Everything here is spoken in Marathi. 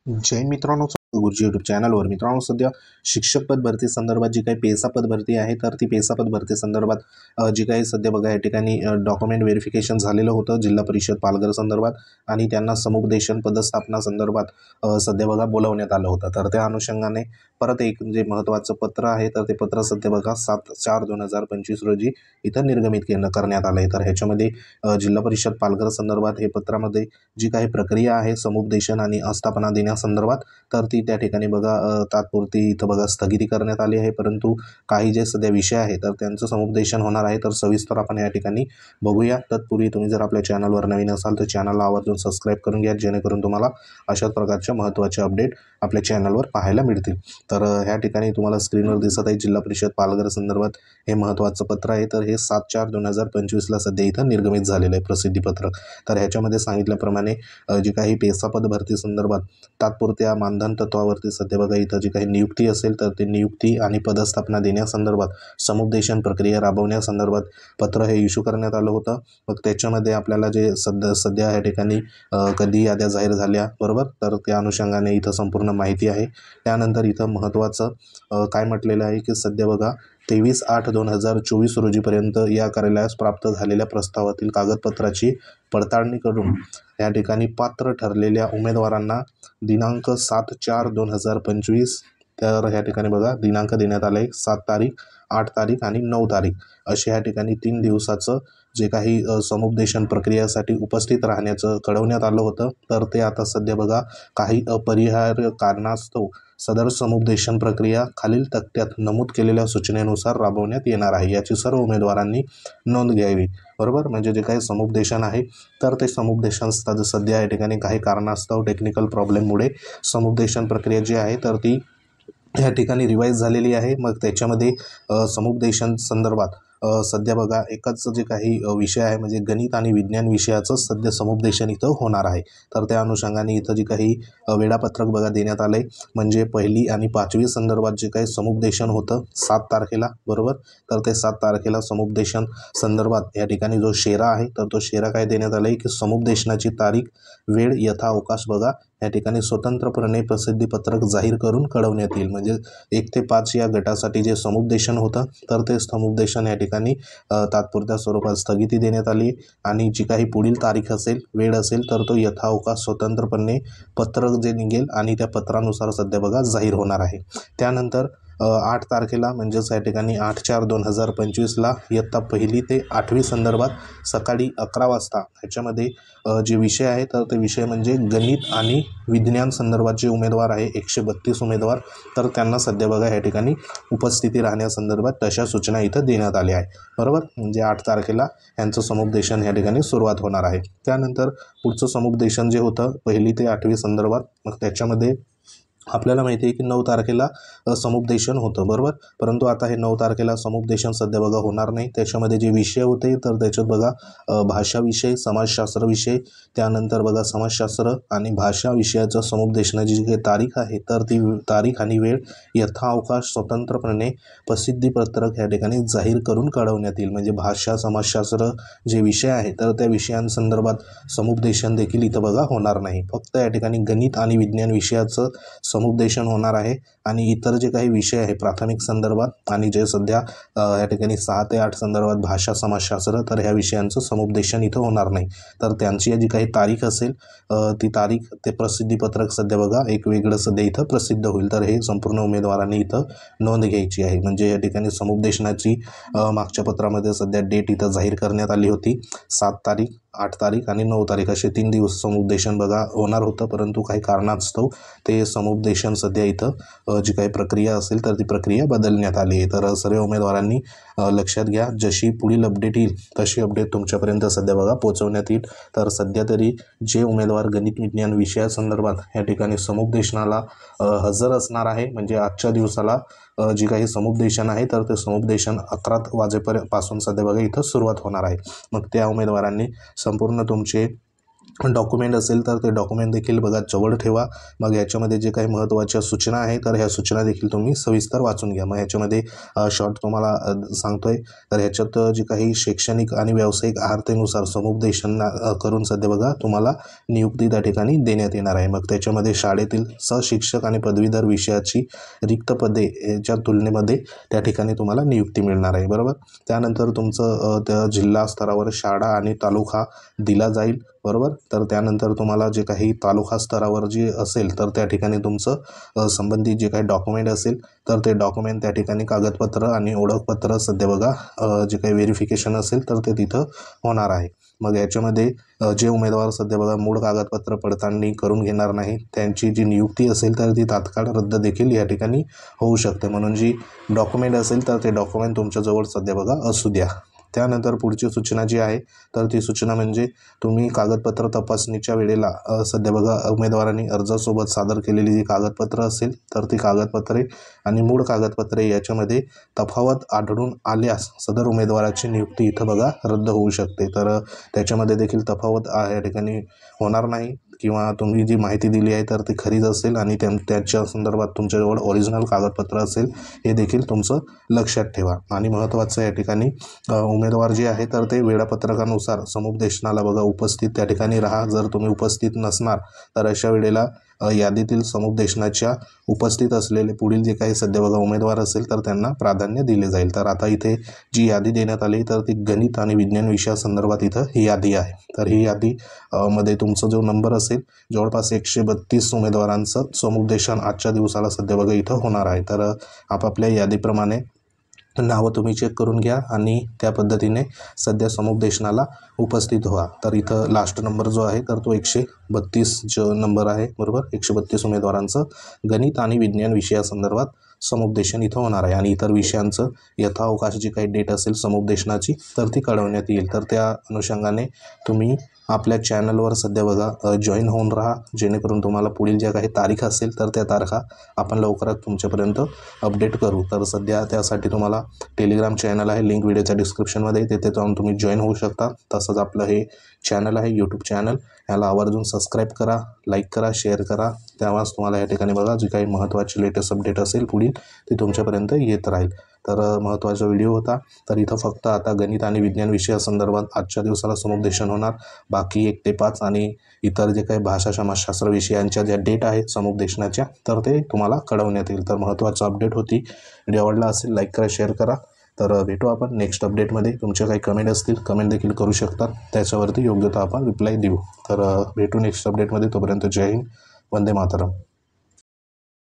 जय मित्रांनो, गुरुजी यूट्यूब चॅनलवर मित्रांनो सध्या शिक्षक पद भरती संदर्भात जी काही पेसा पद भरती आहे तर ती पेसा पद भरती संदर्भात जी काही सध्या बघा या ठिकाणी डॉक्युमेंट व्हेरिफिकेशन झालेलं होतं जिल्हा परिषद पालघर संदर्भात आणि त्यांना समुपदेशन पदस्थापना संदर्भात सध्या बघा बोलवण्यात आलं होतं। तर त्या अनुषंगाने परत एक जे महत्त्वाचं पत्र आहे तर ते पत्र सध्या बघा 7/4/2025 रोजी इथं निर्गमित करण्यात आलं आहे। तर ह्याच्यामध्ये जिल्हा परिषद पालघर संदर्भात हे पत्रामध्ये जी काही प्रक्रिया आहे समुपदेशन आणि आस्थापना देण्यासंदर्भात तर ती त्या ठिकाणी बघा तात्पुरती इथं बघा स्थगिती करण्यात आली आहे। परंतु काही जे सध्या विषय आहे तर त्यांचं समुपदेशन होणार आहे। तर सविस्तर आपण या ठिकाणी बघूया। तत्पूर्वी तुम्ही जर आपल्या चॅनलवर नवीन असाल तर चॅनलला आवर्जून सबस्क्राईब करून घ्या, जेणेकरून तुम्हाला अशाच प्रकारच्या महत्त्वाचे अपडेट आपल्या चॅनलवर पाहायला मिळतील। तर ह्या ठिकाणी तुम्हाला स्क्रीनवर दिसत आहे जिल्हा परिषद पालघर संदर्भात हे महत्त्वाचं पत्र आहे। तर हे 7/4/2025ला सध्या इथं निर्गमित झालेलं आहे प्रसिद्धीपत्रक। तर ह्याच्यामध्ये सांगितल्याप्रमाणे जी काही पेसा पद भरती संदर्भात तात्पुरत्या मानधन तत्वावरती सध्या बघा इथं जी काही नियुक्ती असेल तर ते नियुक्ती आणि पदस्थापना देण्यासंदर्भात समुपदेशन प्रक्रिया राबवण्यासंदर्भात पत्र हे इश्यू करण्यात आलं होतं। मग त्याच्यामध्ये आपल्याला जे सध्या या ठिकाणी कधी याद्या जाहीर झाल्या बरोबर, तर त्या अनुषंगाने इथं संपूर्ण माहिती आहे। त्यानंतर इथं महत्त्वाचं काय म्हटलेलं आहे की सध्या बघा 23/8/2024 रोजीपर्यंत या कार्यालयास प्राप्त झालेल्या प्रस्तावातील कागदपत्राची पडताळणी करून या ठिकाणी पात्र ठरलेल्या उमेदवारांना दिनांक 7/4/2025 तर ह्या ठिकाणी बघा दिनांक देण्यात आले 7 तारीख, 8 तारीख आणि 9 तारीख असे या ठिकाणी 3 दिवसाचं जे काही समुपदेशन प्रक्रियेसाठी उपस्थित राहण्याचं कळवण्यात आलं होतं। तर ते आता सध्या बघा काही अपरिहार्य कारणास्तव सदर समुपदेशन प्रक्रिया खालील तक्त्यात नमूद केलेल्या सूचनेनुसार राबवण्यात येणार आहे, याची सर्व उमेदवारांनी नोंद घ्यावी बरोबर। म्हणजे जे काही समुपदेशन आहे तर ते समुपदेशन सध्या या ठिकाणी काही कारणास्तव टेक्निकल प्रॉब्लेममुळे समुपदेशन प्रक्रिया जी आहे तर ती या ठिकाणी रिवाईज झालेली आहे। मग त्याच्यामध्ये समुपदेशन संदर्भात सध्या बघा एकच जे काही विषय आहे म्हणजे गणित आणि विज्ञान विषयाचं सध्या समुपदेशन इथं होणार आहे। तर त्या अनुषंगाने इथं जे काही वेळापत्रक बघा देण्यात आले म्हणजे 1ली आणि 5वी संदर्भात जे काही समुपदेशन होतं 7 तारखेला बरोबर, तर ते 7 तारखेला समुपदेशन संदर्भात या ठिकाणी जो शेरा आहे तर तो शेरा काय देण्यात आला आहे की समुपदेशनाची तारीख वेळ यथाअवकाश बघा या ठिकाणी स्वतंत्रपणे प्रसिद्धीपत्रक जाहीर करून कळवण्यात येईल। म्हणजे 1 ते 5 या गटासाठी जे समुपदेशन होतं तर ते समुपदेशन या ठिकाणी तात्पुरत्या स्वरूपात स्थगिती देण्यात आली आणि जी काही पुढील तारीख असेल वेळ असेल तर तो यथाअवकाश स्वतंत्रपणे पत्रक जे निघेल आणि त्या पत्रानुसार सध्या बघा जाहीर होणार आहे। त्यानंतर 8 तारखेला म्हणजेच या ठिकाणी 8/4/2025ला इयत्ता 1ली ते 8वी संदर्भात सकाळी 11 वाजता ह्याच्यामध्ये जे विषय आहे तर ते विषय म्हणजे गणित आणि विज्ञान संदर्भात जे उमेदवार आहे 132 उमेदवार तर त्यांना सध्या बघा या ठिकाणी उपस्थिती राहण्यासंदर्भात तशा सूचना इथं देण्यात आल्या आहे बरोबर। म्हणजे 8 तारखेला यांचं समुपदेशन या ठिकाणी सुरुवात होणार आहे। त्यानंतर पुढचं समुपदेशन जे होतं 1ली ते 8वी संदर्भात मग त्याच्यामध्ये आपल्याला माहिती आहे की 9 तारखेला समुपदेशन होतं बरोबर, परंतु आता हे 9 तारखेला समुपदेशन सध्या बघा होणार नाही। त्याच्यामध्ये जे विषय होते तर त्याच्यात बघा भाषा विषय, समाजशास्त्र विषय, त्यानंतर बघा समाजशास्त्र आणि भाषा विषयाचं समुपदेशनाची जी काही तारीख आहे तर ती तारीख आणि वेळ यथाअवकाश स्वतंत्रपणे प्रसिद्धीपत्रक या ठिकाणी जाहीर करून कळवण्यात येईल। म्हणजे भाषा समाजशास्त्र जे विषय आहे तर त्या विषयांसंदर्भात समुपदेशन देखील इथं बघा होणार नाही। फक्त या ठिकाणी गणित आणि विज्ञान विषयाचं समुपदेशन होणार आहे आणि इतर जे काही विषय आहे प्राथमिक संदर्भात आणि जे सध्या या ठिकाणी 6 ते 8 संदर्भात भाषा समाजशास्त्र तर ह्या विषयांचं समुपदेशन इथं होणार नाही। तर त्यांची जी काही तारीख असेल ती तारीख ते प्रसिद्धीपत्रक सध्या बघा एक वेगळं सध्या इथं प्रसिद्ध होईल। तर हे संपूर्ण उमेदवारांनी इथं नोंद घ्यायची आहे। म्हणजे या ठिकाणी समुपदेशनाची मागच्या पत्रामध्ये सध्या डेट इथं जाहीर करण्यात आली होती 7 तारीख, 8 तारीख आणि 9 तारीख असे 3 दिवस समुपदेशन बघा होणार होतं, परंतु काही कारणास्तव ते समुपदेशन सध्या इथं जी काही प्रक्रिया असेल तर ती प्रक्रिया बदलण्यात आली आहे। तर सर्व उमेदवारांनी लक्षात घ्या, जशी पुढील अपडेट येईल तशी अपडेट तुमच्यापर्यंत सध्या बघा पोहोचवण्यात येईल। तर सध्या तरी जे उमेदवार गणित विज्ञान विषयासंदर्भात या ठिकाणी समुपदेशनाला हजर असणार आहे म्हणजे आजच्या दिवसाला जी काही समुपदेशन आहे तर ते समुपदेशन 11 वाजेपासून सध्या बघा इथं सुरुवात होणार आहे। मग त्या उमेदवारांनी संपूर्ण तुमचे डॉक्युमेंट असेल तर ते डॉक्युमेंट देखील बघा जवळ ठेवा. मग याच्यामध्ये जे काही महत्त्वाच्या सूचना आहे तर ह्या सूचना देखील तुम्ही सविस्तर वाचून घ्या. मग ह्याच्यामध्ये शॉर्ट तुम्हाला सांगतोय. तर ह्याच्यात जे काही शैक्षणिक आणि व्यावसायिक आर्हतेनुसार समुपदेशन करून सध्या बघा तुम्हाला नियुक्ती त्या ठिकाणी देण्यात येणार आहे. मग त्याच्यामध्ये शाळेतील सहशिक्षक आणि पदवीधर विषयाची रिक्त पदे याच्या तुलनेमध्ये त्या ठिकाणी तुम्हाला नियुक्ती मिळणार आहे. बरोबर. त्यानंतर तुमचं त्या जिल्हा स्तरावर शाळा आणि तालुका दिला जाईल. बरोबर. तर त्यानंतर तुम्हाला जे काही तालुका स्तरावर जे असेल तर त्या ठिकाणी तुमचं संबंधित जे काही डॉक्युमेंट असेल तर ते डॉक्युमेंट त्या ठिकाणी कागदपत्र आणि ओळखपत्र सध्या बघा जे काही व्हेरिफिकेशन असेल तर ते तिथं होणार आहे. मग याच्यामध्ये जे उमेदवार सध्या बघा मूळ कागदपत्र पडताळणी करून घेणार नाही त्यांची जी नियुक्ती असेल तर ती तात्काळ रद्द देखील या ठिकाणी होऊ शकते. म्हणून जी डॉक्युमेंट असेल तर ते डॉक्युमेंट तुमच्याजवळ सध्या बघा असू द्या. त्यानंतर पुढची सूचना जी आहे तर ती सूचना म्हणजे तुम्ही कागदपत्र तपासणीच्या वेळेला सध्या बघा उमेदवारांनी अर्जासोबत सादर केलेली जी कागदपत्र असेल तर ती कागदपत्रे आणि मूळ कागदपत्रे याच्यामध्ये तफावत आढळून आल्यास सदर उमेदवाराची नियुक्ती इथं बघा रद्द होऊ शकते. तर त्याच्यामध्ये देखील तफावत या ठिकाणी होणार नाही किंवा तुम्ही जी माहिती दिली आहे तर ती खरीच असेल आणि त्याच्या संदर्भात तुमच्याजवळ ओरिजिनल कागदपत्र असेल हे देखील तुमचं लक्षात ठेवा. आणि महत्त्वाचं या ठिकाणी उमेदवार जे आहे तर ते वेळापत्रकानुसार समुपदेशनाला बघा उपस्थित त्या ठिकाणी राहा. जर तुम्ही उपस्थित नसणार तर अशा वेळेला यादीतील समुपदेशनाच्या उपस्थित असलेले पुढील जे काही सध्या बघा उमेदवार असेल तर त्यांना प्राधान्य दिले जाईल. तर आता इथे जी यादी देण्यात आली तर ती गणित आणि विज्ञान विषयासंदर्भात इथं ही यादी आहे. तर ही यादी मध्ये तुमचा जो नंबर असेल जवळपास 132 उमेदवारांचं समुपदेशन आजच्या दिवसाला सध्या बघा इथं होणार आहे. तर आपापल्या यादीप्रमाणे नावं तुम्ही चेक करून घ्या आणि त्या पद्धतीने सध्या समुपदेशनाला उपस्थित व्हा. तर इथं लास्ट नंबर जो आहे तर तो 132 जो नंबर आहे. बरोबर. 132 उमेदवारांचं गणित आणि विज्ञान विषयासंदर्भात समुपदेशन इथं होणार आहे. आणि इतर विषयांचं यथावकाश जी काही डेट असेल समुपदेशनाची तर ती कळवण्यात येईल. तर त्या अनुषंगाने तुम्ही आपल्या चॅनलवर सध्या बघा जॉईन होऊन राहा जेणेकरून तुम्हाला पुढील ज्या काही तारीख असेल तर त्या तारखा आपण लवकरात तुमच्यापर्यंत अपडेट करू. तर सध्या त्यासाठी तुम्हाला टेलिग्राम चॅनल आहे, लिंक व्हिडिओच्या डिस्क्रिप्शनमध्ये, तिथे जाऊन तुम्ही जॉईन होऊ शकता. तसंच आपलं हे चॅनल आहे यूट्यूब चॅनल, याला आवर्जून सबस्क्राईब करा, लाईक करा, शेअर करा. तेव्हाच तुम्हाला या ठिकाणी बघा जी काही महत्त्वाची लेटेस्ट अपडेट असेल पुढील ती तुमच्यापर्यंत येत राहील. तर महत्त्वाचा व्हिडिओ होता. तर इथं फक्त आता गणित आणि विज्ञान विषयासंदर्भात आजच्या दिवसाला समुपदेशन होणार. बाकी 1 ते 5 आणि इतर जे काही भाषा समाजशास्त्र विषयांच्या ज्या डेट आहेत समुपदेशनाच्या तर ते तुम्हाला कळवण्यात येईल. तर महत्त्वाचं अपडेट होती. व्हिडिओ आवडला असेल लाईक करा, शेअर करा. तर भेटू आपण नेक्स्ट अपडेटमध्ये. तुमचे काही कमेंट असतील कमेंट देखील करू शकतात, त्याच्यावरती योग्य तो आपण रिप्लाय देऊ. तर भेटू नेक्स्ट अपडेटमध्ये. तोपर्यंत जय हिंद, वंदे मातरम.